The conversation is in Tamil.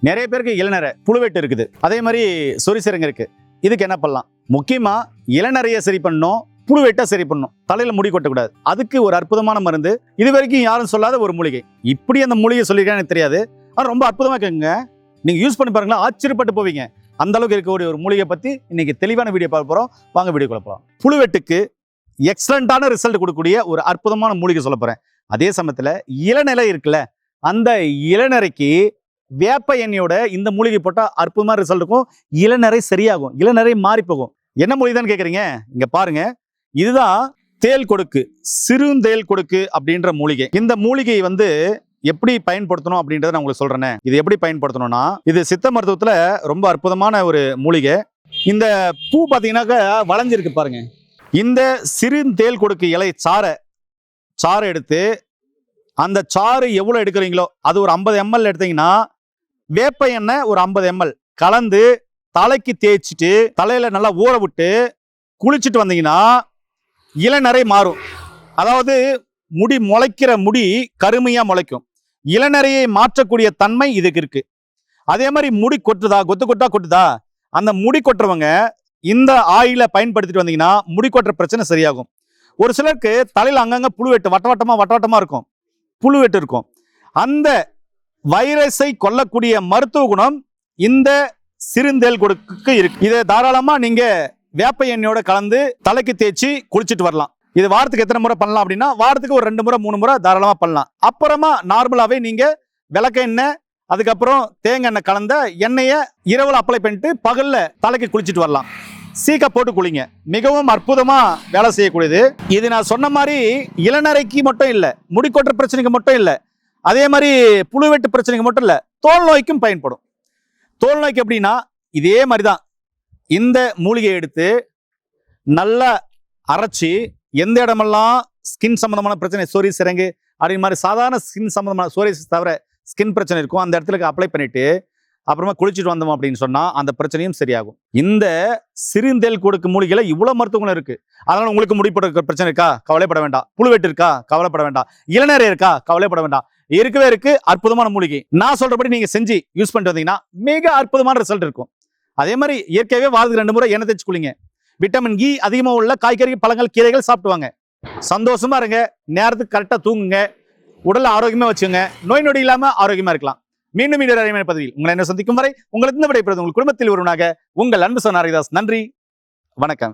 நிறைய பேருக்கு இளநரை புழுவெட்டு இருக்குது, அதே மாதிரி சொரிசிரங்கு இருக்கு. இதுக்கு என்ன பண்ணலாம்? முக்கியமா இளநரையை சரி பண்ணணும், புழுவெட்டை சரி பண்ணணும், தலையில முடி கொட்டக்கூடாது. அதுக்கு ஒரு அற்புதமான மருந்து, இது வரைக்கும் யாரும் சொல்லாத ஒரு மூலிகை. இப்படி அந்த மூலிகை சொல்லியிருக்கான்னு எனக்கு தெரியாது, ஆனால் ரொம்ப அற்புதமா இருக்குங்க. நீங்க யூஸ் பண்ணி பாருங்களா, ஆச்சரியப்பட்டு போவீங்க. அந்த அளவுக்கு இருக்கக்கூடிய ஒரு மூலிகை பத்தி இன்னைக்கு தெளிவான வீடியோ பார்க்க போறோம். வாங்க வீடியோக்குள்ள போலாம். புழுவெட்டுக்கு எக்ஸலண்டான ரிசல்ட் கொடுக்கக்கூடிய ஒரு அற்புதமான மூலிகை சொல்ல போறேன். அதே சமயத்துல இளநிலை இருக்குல்ல, அந்த இளநரைக்கு வேப்ப எண்ணெயோட இந்த மூலிகை போட்டா அற்புதமான ரிசல்ட் இருக்கும். இளநரை சரியாகும், இளநரை மாறி போகும். என்ன மூலிகை தான் கேட்குறீங்க? இங்க பாருங்க, இதுதான் தேல் கொடுக்கு, சிறுந்தேல் கொடுக்கு அப்படின்ற மூலிகை. இந்த மூலிகை எப்படி பயன்படுத்தணும் அப்படின்றத நான் உங்களுக்கு சொல்றேன். இது எப்படி பயன்படுத்தணும்னா, இது சித்த மருத்துவத்துல ரொம்ப அற்புதமான ஒரு மூலிகை. இந்த பூ பார்த்தீங்கன்னாக்கா வளைஞ்சிருக்கு பாருங்க. இந்த சிறுந்தேல் கொடுக்கு இலை சாறை எடுத்து, அந்த சாறு எவ்வளவு எடுக்கிறீங்களோ அது ஒரு 50 ml எடுத்தீங்கன்னா, வேப்ப எண்ணெய் ஒரு 50 ml கலந்து தலைக்கு தேய்ச்சிட்டு தலையில நல்லா ஊற விட்டு குளிச்சுட்டு வந்தீங்கன்னா இளநரை மாறும். அதாவது முடி முளைக்கிற முடி கருமையா முளைக்கும். இளநரையை மாற்றக்கூடிய தன்மை இதுக்கு இருக்கு. அதே மாதிரி முடி கொட்டுதா, கொட்டுதா, அந்த முடி கொட்டுறவங்க இந்த ஆயில பயன்படுத்திட்டு வந்தீங்கன்னா முடி கொட்டுற பிரச்சனை சரியாகும். ஒரு சிலருக்கு தலையில அங்கங்க புழுவெட்டு வட்டவட்டமா இருக்கும், புழுவெட்டு இருக்கும். அந்த வைரஸை கொல்லக்கூடிய மருத்துவ குணம் இந்த சிறுந்தேல் கொடுக்கு இருக்கு. இதை தாராளமா நீங்க வேப்ப எண்ணெயோட கலந்து தலைக்கு தேய்ச்சி குளிச்சுட்டு வரலாம். இது வாரத்துக்கு எத்தனை முறை பண்ணலாம் அப்படின்னா, வாரத்துக்கு ஒரு 2 முறை 3 முறை தாராளமா பண்ணலாம். அப்புறமா நார்மலாவே நீங்க விளக்க எண்ணெய், அதுக்கப்புறம் தேங்காய் எண்ணெய் கலந்த எண்ணெயை இரவுல அப்ளை பண்ணிட்டு பகல்ல தலைக்கு குளிச்சுட்டு வரலாம். சீக்க போட்டு குளிங்க, மிகவும் அற்புதமா வேலை செய்யக்கூடியது. இது நான் சொன்ன மாதிரி இளநரைக்கு மட்டும் இல்ல, முடி கொட்டுற பிரச்சனைக்கு மட்டும் இல்ல, அதே மாதிரி புழுவெட்டு பிரச்சனைக்கு மட்டும் இல்ல, தோல் நோய்க்கும் பயன்படும். தோல் நோய்க்கு எப்படின்னா, இதே மாதிரிதான் இந்த மூலிகையை எடுத்து நல்லா அரைச்சி, எந்த இடமெல்லாம் ஸ்கின் சம்பந்தமான பிரச்சனை, சொரிசிரங்கு அப்படின்ற மாதிரி சாதாரண ஸ்கின் சம்பந்தமான சோரியாசிஸ் தவிர ஸ்கின் பிரச்சனை இருக்கும், அந்த இடத்துல அப்ளை பண்ணிட்டு அப்புறமா குளிச்சுட்டு வந்தோம் அப்படின்னு சொன்னா அந்த பிரச்சனையும் சரியாகும். இந்த சிறுந்தேல் கொடுக்கு மூலிகையில இவ்வளவு மருத்துவ குணம் இருக்கு. அதனால உங்களுக்கு முடிப்பட பிரச்சனை இருக்கா, கவலைப்பட வேண்டாம். புழுவெட்டு இருக்கா, கவலைப்பட வேண்டாம். இளநரை இருக்கா, கவலைப்பட வேண்டாம். இருக்கவே இருக்கு அற்புதமான மூலிகை. நான் சொல்றபடி நீங்க செஞ்சு யூஸ் பண்ணிட்டு வந்தீங்கன்னா மிக அற்புதமான ரிசல்ட் இருக்கும். அதே மாதிரி இயற்கையாவே வாரத்துக்கு 2 முறை எண்ணெய் தேய்ச்சி குளிங்க. விட்டமின் இ அதிகமா உள்ள காய்கறி, பழங்கள், கீரைகள் சாப்பிட்டுவாங்க. சந்தோஷமா இருங்க, நேரத்துக்கு கரெக்டா தூங்குங்க, உடலை ஆரோக்கியமா வச்சுங்க, நோய் நொடி இல்லாம ஆரோக்கியமா இருக்கலாம். மீண்டும் அருமையான பதவியில் உங்களை என்ன சந்திக்கும் வரை உங்களுக்கு இந்த விடைபெறுவது உங்கள் குடும்பத்தில் ஒருவனாக உங்கள் அன்பு சகோதரன் ஹரிதாஸ். நன்றி, வணக்கம்.